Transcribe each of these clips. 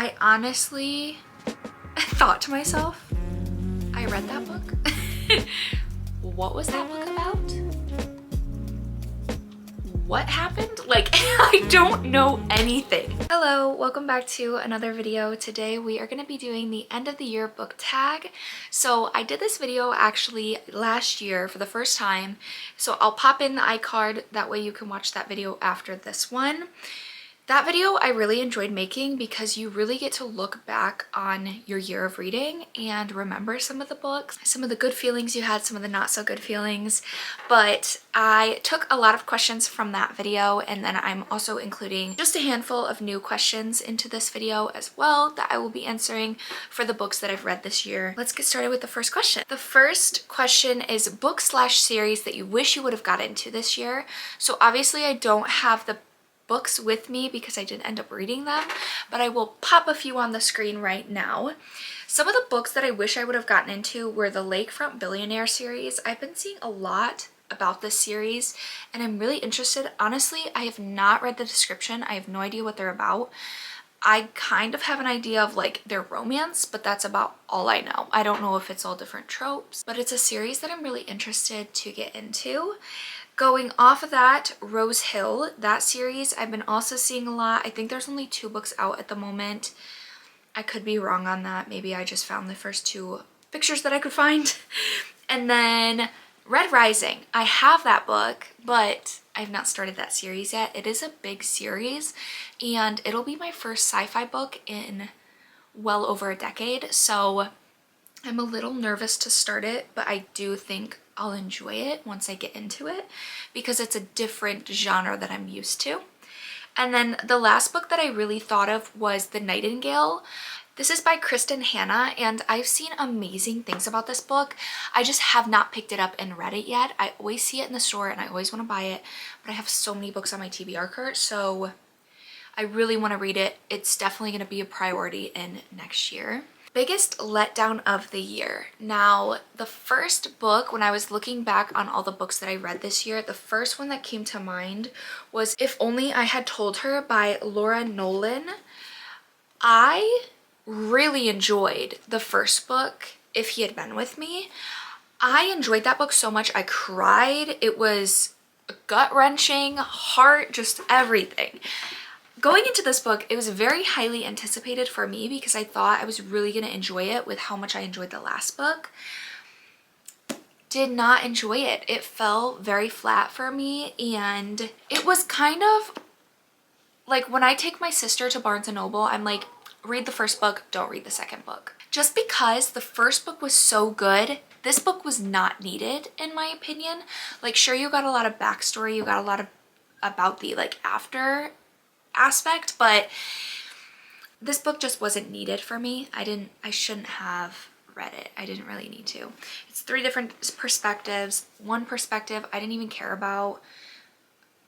I honestly thought to myself, I read that book. What was that book about? What happened? Like, I don't know anything. Hello, welcome back to another video. Today we are going to be doing the end of the year book tag. So I did this video actually last year for the first time. So I'll pop in the iCard, that way you can watch that video after this one. That video I really enjoyed making because you really get to look back on your year of reading and remember some of the books, some of the good feelings you had, some of the not so good feelings. But I took a lot of questions from that video, and then I'm also including just a handful of new questions into this video as well that I will be answering for the books that I've read this year. Let's get started with the first question. The first question is book/series that you wish you would have got into this year. So obviously I don't have the books with me because I didn't end up reading them, but I will pop a few on the screen right now. Some of the books that I wish I would have gotten into were the Lakefront Billionaire series. I've been seeing a lot about this series and I'm really interested. Honestly, I have not read the description. I have no idea what they're about. I kind of have an idea of like their romance, but that's about all I know. I don't know if it's all different tropes, but it's a series that I'm really interested to get into. Going off of that, Rose Hill, that series I've been also seeing a lot. I think there's only 2 books out at the moment. I could be wrong on that. Maybe I just found the first 2 pictures that I could find. And then Red Rising. I have that book, but I've not started that series yet. It is a big series and it'll be my first sci-fi book in well over a decade. So I'm a little nervous to start it, but I do think I'll enjoy it once I get into it because it's a different genre that I'm used to. And then the last book that I really thought of was The Nightingale. This is by Kristen Hanna and I've seen amazing things about this book. I just have not picked it up and read it yet. I always see it in the store and I always want to buy it, but I have so many books on my TBR cart, so I really want to read it. It's definitely going to be a priority in next year. Biggest letdown of the year. Now, the first book, when I was looking back on all the books that I read this year, the first one that came to mind was If Only I Had Told Her by Laura Nolan. I really enjoyed the first book, If He Had Been With Me. I enjoyed that book so much. I cried. It was gut-wrenching, heart, just everything. Going into this book, it was very highly anticipated for me because I thought I was really going to enjoy it with how much I enjoyed the last book. Did not enjoy it. It fell very flat for me and it was kind of like when I take my sister to Barnes & Noble, I'm like, read the first book, don't read the second book. Just because the first book was so good, this book was not needed in my opinion. Like sure, you got a lot of backstory, you got a lot of about the like after aspect, but this book just wasn't needed for me. I shouldn't have read it. I didn't really need to. It's 3 different perspectives. One perspective I didn't even care about,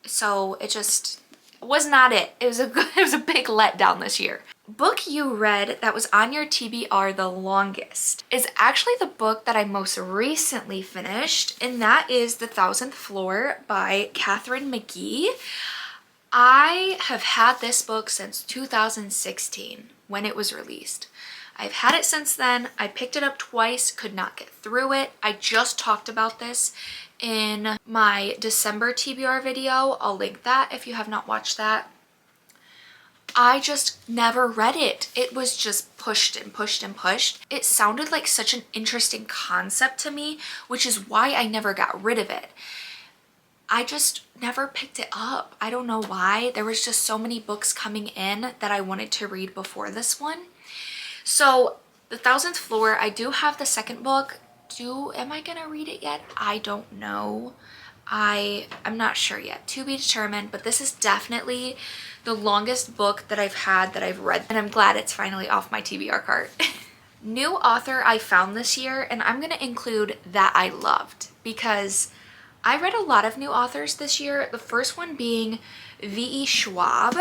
so it just was not it. It was a big letdown this year. Book you read that was on your TBR the longest is actually the book that I most recently finished, and that is The 1000th Floor by Katherine McGee. I have had this book since 2016 when it was released. I've had it since then. I picked it up twice, could not get through it. I just talked about this in my December TBR video. I'll link that if you have not watched that. I just never read it. It was just pushed and pushed and pushed. It sounded like such an interesting concept to me, which is why I never got rid of it. I just never picked it up. I don't know why. There was just so many books coming in that I wanted to read before this one. So The 1000th Floor, I do have the second book. Am I gonna read it yet? I don't know. I'm not sure yet. To be determined, but this is definitely the longest book that I've had that I've read, and I'm glad it's finally off my TBR cart. New author I found this year, and I'm gonna include That I Loved because I read a lot of new authors this year, the first one being V.E. Schwab.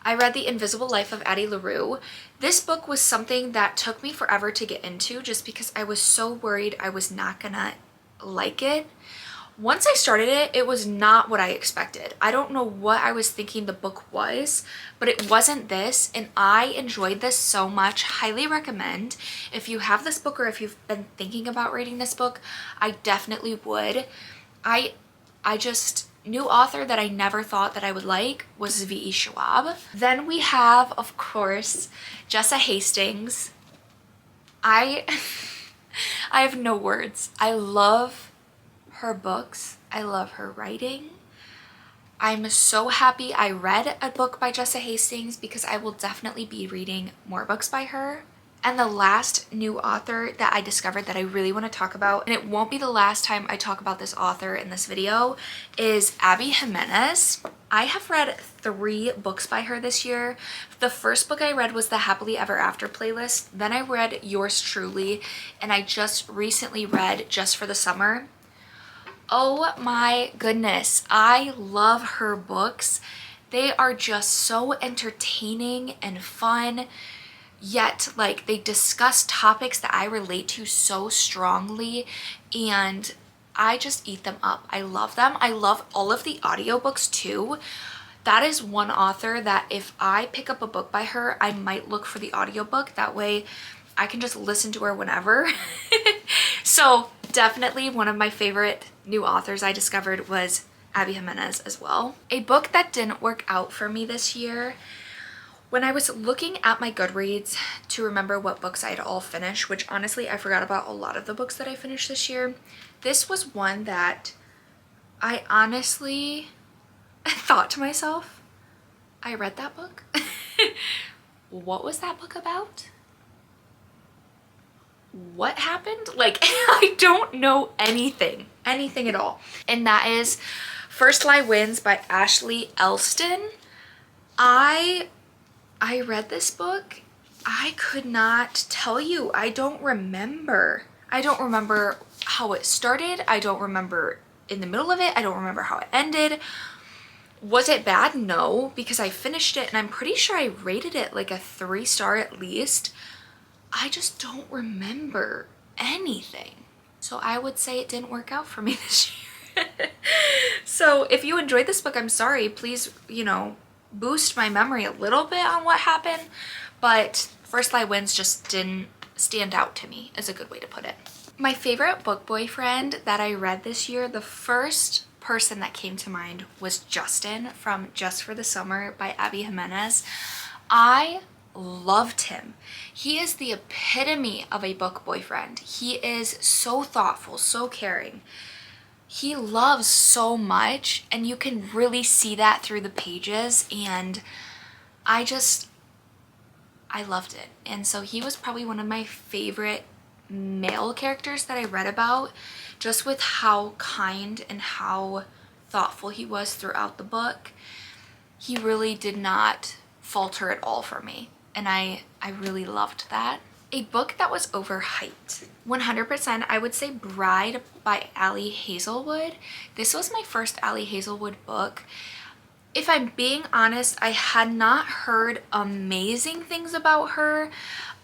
I read The Invisible Life of Addie LaRue. This book was something that took me forever to get into just because I was so worried I was not gonna like it, Once I started it, it was not what I expected. I don't know what I was thinking the book was, but it wasn't this, and I enjoyed this so much. Highly recommend. If you have this book or if you've been thinking about reading this book, I definitely would. I just, new author that I never thought that I would like was V.E. Schwab. Then we have, of course, Jessa Hastings. I have no words. I love her books. I love her writing. I'm so happy I read a book by Jessa Hastings because I will definitely be reading more books by her. And the last new author that I discovered that I really want to talk about, and it won't be the last time I talk about this author in this video, is Abby Jimenez. I have read 3 books by her this year. The first book I read was the Happily Ever After playlist. Then I read Yours Truly, and I just recently read Just for the Summer. Oh my goodness, I love her books. They are just so entertaining and fun, yet like they discuss topics that I relate to so strongly, and I just eat them up. I love them. I love all of the audiobooks too. That is one author that if I pick up a book by her, I might look for the audiobook. That way I can just listen to her whenever. So definitely one of my favorite new authors I discovered was Abby Jimenez as well. A book that didn't work out for me this year, when I was looking at my Goodreads to remember what books I had all finished, which honestly I forgot about a lot of the books that I finished this year, this was one that I honestly thought to myself, I read that book? What was that book about? What happened? Like, I don't know anything at all. And that is First Lie Wins by Ashley Elston. I read this book. I could not tell you. I don't remember. I don't remember how it started. I don't remember in the middle of it. I don't remember how it ended. Was it bad? No, because I finished it and I'm pretty sure I rated it like a 3-star at least. I just don't remember anything. So I would say it didn't work out for me this year. So if you enjoyed this book, I'm sorry. Please, boost my memory a little bit on what happened. But First Lie Wins just didn't stand out to me, is a good way to put it. My favorite book boyfriend that I read this year, the first person that came to mind was Justin from Just for the Summer by Abby Jimenez. I loved him. He is the epitome of a book boyfriend. He is so thoughtful, so caring. He loves so much, and you can really see that through the pages, and I loved it. And so he was probably one of my favorite male characters that I read about, just with how kind and how thoughtful he was throughout the book. He really did not falter at all for me, and I really loved that. A book that was overhyped. 100% I would say Bride by Ali Hazelwood. This was my first Ali Hazelwood book. If I'm being honest, I had not heard amazing things about her.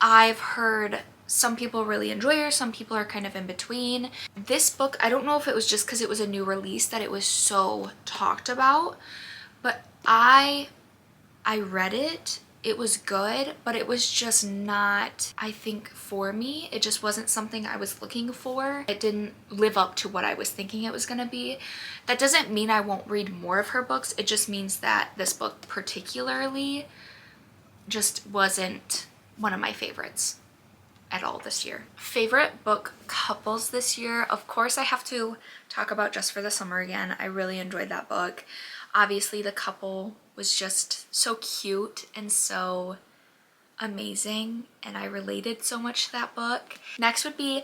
I've heard some people really enjoy her, some people are kind of in between. This book, I don't know if it was just because it was a new release that it was so talked about, but I read it. It was good, but it was just not, I think, for me. It just wasn't something I was looking for. It didn't live up to what I was thinking it was gonna be. That doesn't mean I won't read more of her books. It just means that this book particularly just wasn't one of my favorites at all this year. Favorite book couples this year? Of course, I have to talk about Just for the Summer again. I really enjoyed that book. Obviously, the couple was just so cute and so amazing, and I related so much to that book. Next would be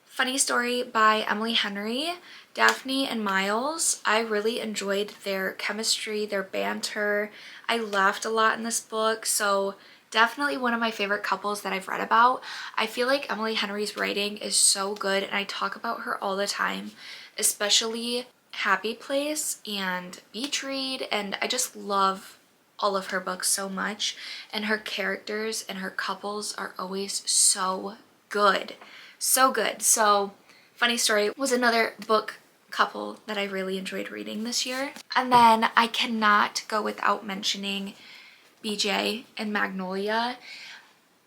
Funny Story by Emily Henry. Daphne and Miles, I really enjoyed their chemistry, their banter. I laughed a lot in this book, so definitely one of my favorite couples that I've read about. I feel like Emily Henry's writing is so good, and I talk about her all the time, especially Happy Place and Beach Read, and I just love all of her books so much, and her characters and her couples are always so good. So good. So Funny Story was another book couple that I really enjoyed reading this year. And then I cannot go without mentioning BJ and Magnolia.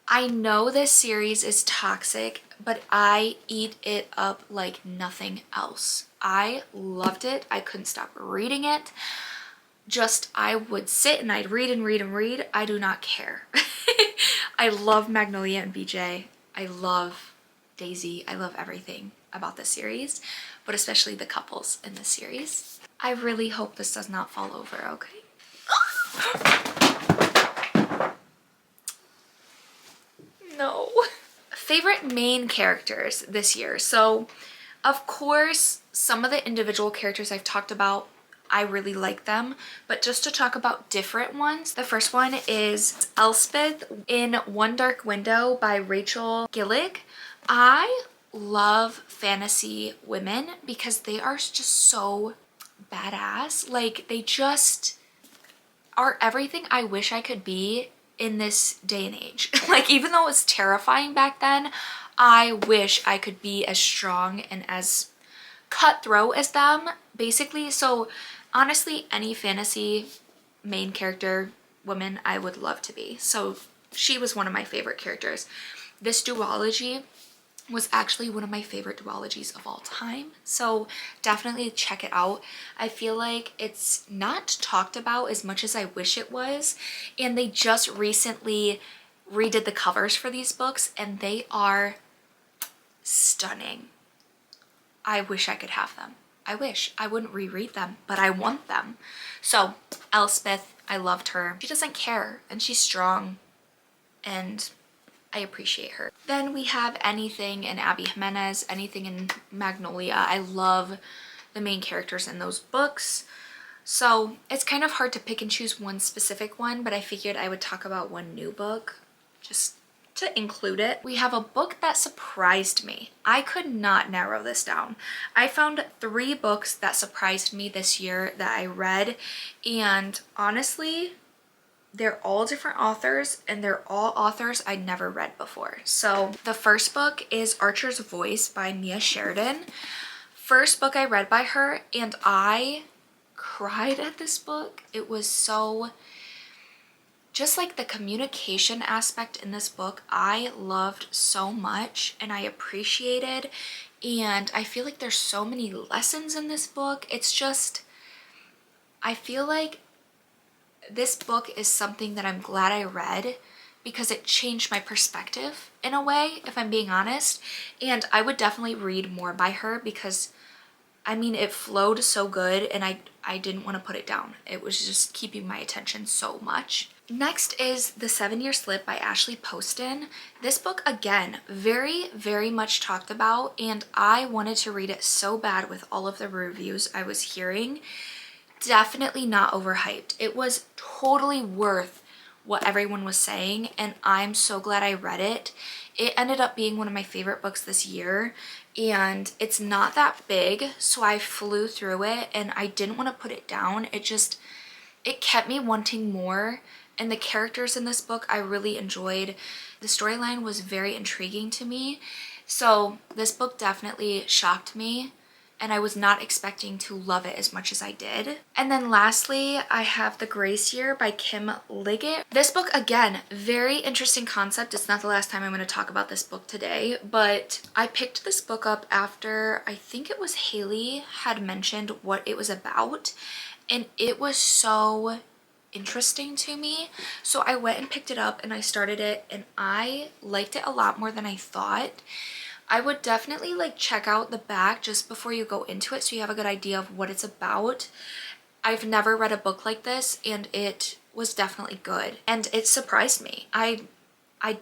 I know this series is toxic, but I eat it up like nothing else. I loved it. I couldn't stop reading it. Just, I would sit and I'd read and read and read. I do not care. I love Magnolia and BJ. I love Daisy. I love everything about this series, but especially the couples in this series. I really hope this does not fall over, okay? No. Favorite main characters this year. So, of course, some of the individual characters I've talked about, I really like them, but just to talk about different ones, the first one is Elspeth in One Dark Window by Rachel Gillig. I love fantasy women because they are just so badass. Like, they just are everything I wish I could be in this day and age. Like, even though it was terrifying back then, I wish I could be as strong and as cutthroat as them, basically. So honestly, any fantasy main character woman I would love to be. So she was one of my favorite characters. This duology was actually one of my favorite duologies of all time, so definitely check it out. I feel like it's not talked about as much as I wish it was, and they just recently redid the covers for these books and they are stunning. I wish I could have them. I wish. I wouldn't reread them, but I want them. So Elspeth, I loved her. She doesn't care and she's strong and I appreciate her. Then we have Anything in Abby Jimenez, Anything in Magnolia. I love the main characters in those books. So it's kind of hard to pick and choose one specific one, but I figured I would talk about one new book just to include it. We have a book that surprised me. I could not narrow this down. I found 3 books that surprised me this year that I read, and honestly, they're all different authors and they're all authors I'd never read before. So the first book is Archer's Voice by Mia Sheridan. First book I read by her and I cried at this book. It was so, just like the communication aspect in this book, I loved so much and I appreciated, and I feel like there's so many lessons in this book. It's just, I feel like this book is something that I'm glad I read because it changed my perspective in a way, if I'm being honest. And I would definitely read more by her because, I mean, it flowed so good and I didn't want to put it down. It was just keeping my attention so much. Next is The 7-Year Slip by Ashley Poston. This book, again, very, very much talked about, and I wanted to read it so bad with all of the reviews I was hearing. Definitely not overhyped. It was totally worth what everyone was saying, and I'm so glad I read it. It ended up being one of my favorite books this year, and it's not that big, so I flew through it and I didn't want to put it down. It kept me wanting more, and the characters in this book I really enjoyed. The storyline was very intriguing to me, so this book definitely shocked me. And I was not expecting to love it as much as I did. And then lastly, I have The Grace Year by Kim Liggett. This book, again, very interesting concept. It's not the last time I'm going to talk about this book today, but I picked this book up after, I think it was Haley had mentioned what it was about, and it was so interesting to me. So I went and picked it up and I started it, and I liked it a lot more than I thought. I would definitely like check out the back just before you go into it so you have a good idea of what it's about. I've never read a book like this and it was definitely good, and it surprised me. I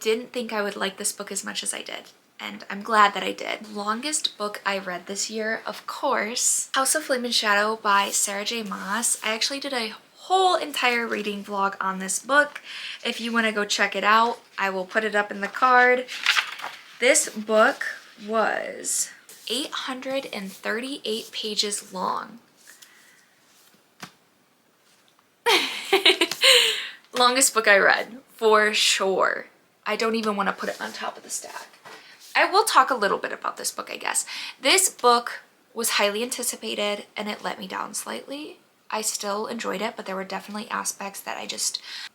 didn't think I would like this book as much as I did, and I'm glad that I did. Longest book I read this year, of course, House of Flame and Shadow by Sarah J. Maas. I actually did a whole entire reading vlog on this book. If you want to go check it out, I will put it up in the card. This book was 838 pages long. Longest book I read, for sure. I don't even want to put it on top of the stack. I will talk a little bit about this book, I guess. This book was highly anticipated and it let me down slightly. I still enjoyed it, but there were definitely aspects that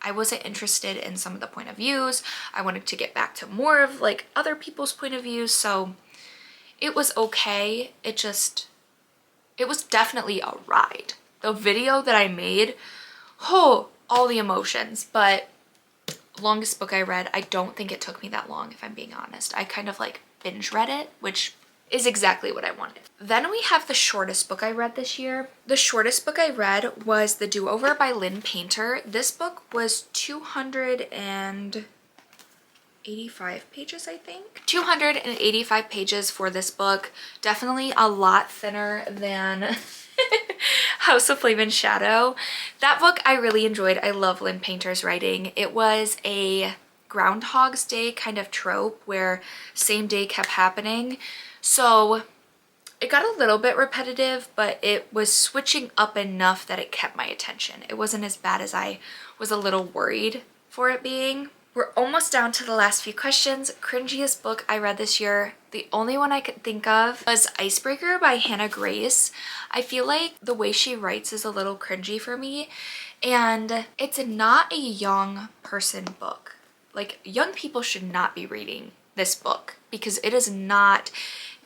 I wasn't interested in some of the point of views. I wanted to get back to more of like other people's point of views. So it was okay. It was definitely a ride. The video that I made, oh, all the emotions, but longest book I read, I don't think it took me that long, if I'm being honest. I kind of like binge read it, which is exactly what I wanted. Then we have the shortest book I read this year. The shortest book I read was The Do-Over by Lynn Painter. This book was 285 pages, I think. 285 pages for this book. Definitely a lot thinner than House of Flame and Shadow. That book I really enjoyed. I love Lynn Painter's writing. It was a Groundhog's Day kind of trope where same day kept happening. So it got a little bit repetitive, but it was switching up enough that it kept my attention. It wasn't as bad as I was a little worried for it being. We're almost down to the last few questions. Cringiest book I read this year. The only one I could think of was Icebreaker by Hannah Grace. I feel like the way she writes is a little cringy for me, and it's not a young person book. Like, young people should not be reading this book because it is not,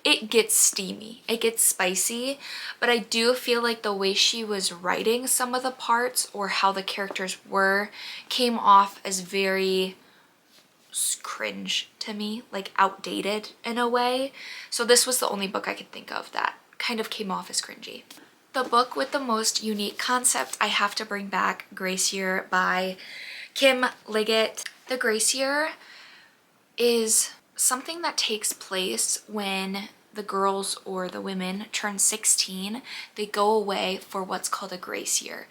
it gets steamy, it gets spicy, but I do feel like the way she was writing some of the parts or how the characters were came off as very cringe to me, like outdated in a way. So this was the only book I could think of that kind of came off as cringy. The book with the most unique concept, I have to bring back Grace Year by Kim Liggett. The Grace Year is something that takes place when the girls or the women turn 16. They go away for what's called a grace year,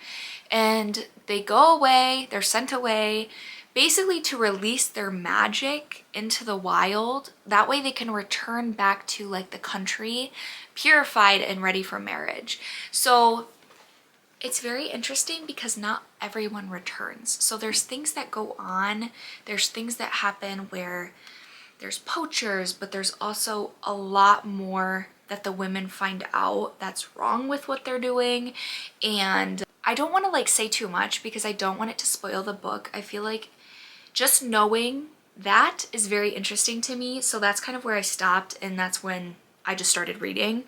and they go away, they're sent away basically to release their magic into the wild. That way they can return back to like the country purified and ready for marriage. So it's very interesting because not everyone returns. So there's things that go on, there's things that happen where there's poachers, but there's also a lot more that the women find out that's wrong with what they're doing. And I don't want to like say too much because I don't want it to spoil the book. I feel like just knowing that is very interesting to me. So that's kind of where I stopped, and that's when I just started reading.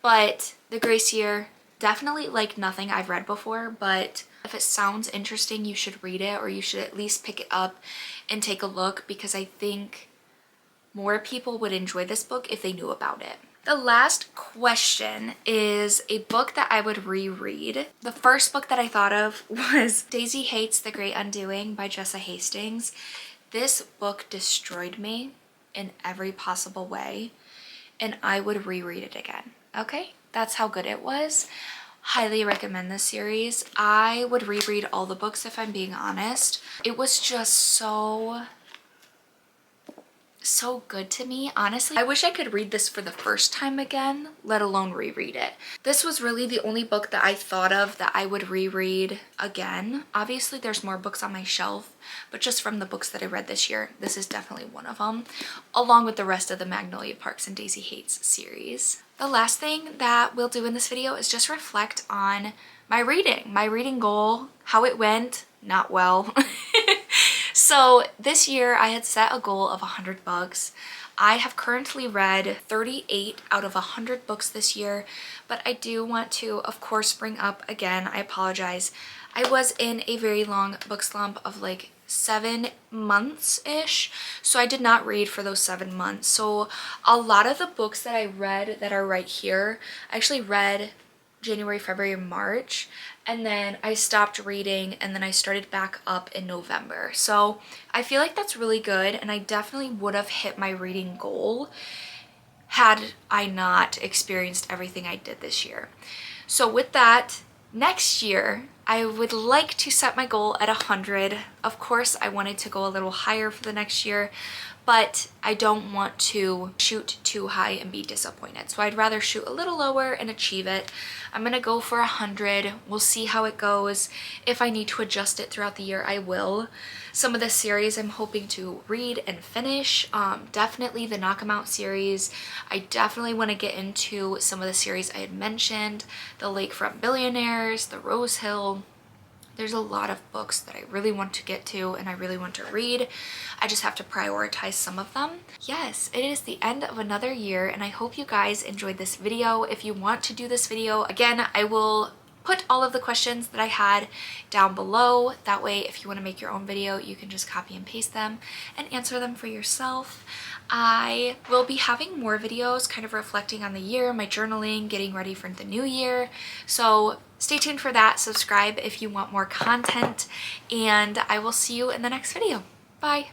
But The Grace Year, definitely like nothing I've read before, but if it sounds interesting, you should read it, or you should at least pick it up and take a look, because I think more people would enjoy this book if they knew about it. The last question is a book that I would reread. The first book that I thought of was Daisy Hates the Great Undoing by Jessa Hastings. This book destroyed me in every possible way, and I would reread it again. Okay, that's how good it was. Highly recommend this series. I would reread all the books if I'm being honest. It was just so good to me, honestly. I wish I could read this for the first time again, let alone reread it. This was really the only book that I thought of that I would reread again. Obviously there's more books on my shelf, but just from the books that I read this year, this is definitely one of them, along with the rest of the Magnolia Parks and Daisy Hates series. The last thing that we'll do in this video is just reflect on my reading goal, how it went, not well. So this year I had set a goal of 100 books. I have currently read 38 out of 100 books this year, but I do want to, of course, bring up again, I apologize, I was in a very long book slump of like 7 months-ish, so I did not read for those 7 months. So a lot of the books that I read that are right here, I actually read January, February, March, and then I stopped reading, and then I started back up in November. So I feel like that's really good, and I definitely would have hit my reading goal had I not experienced everything I did this year. So with that, next year I would like to set my goal at 100. Of course, I wanted to go a little higher for the next year, but I don't want to shoot too high and be disappointed. So I'd rather shoot a little lower and achieve it. I'm gonna go for 100. We'll see how it goes. If I need to adjust it throughout the year, I will. Some of the series I'm hoping to read and finish, definitely the Knock 'em Out series. I definitely want to get into some of the series I had mentioned, the Lakefront Billionaires, the Rose Hill. There's a lot of books that I really want to get to and I really want to read. I just have to prioritize some of them. Yes, it is the end of another year and I hope you guys enjoyed this video. If you want to do this video, again, I will put all of the questions that I had down below. That way, if you want to make your own video, you can just copy and paste them and answer them for yourself. I will be having more videos kind of reflecting on the year, my journaling, getting ready for the new year. So stay tuned for that. Subscribe if you want more content and I will see you in the next video. Bye.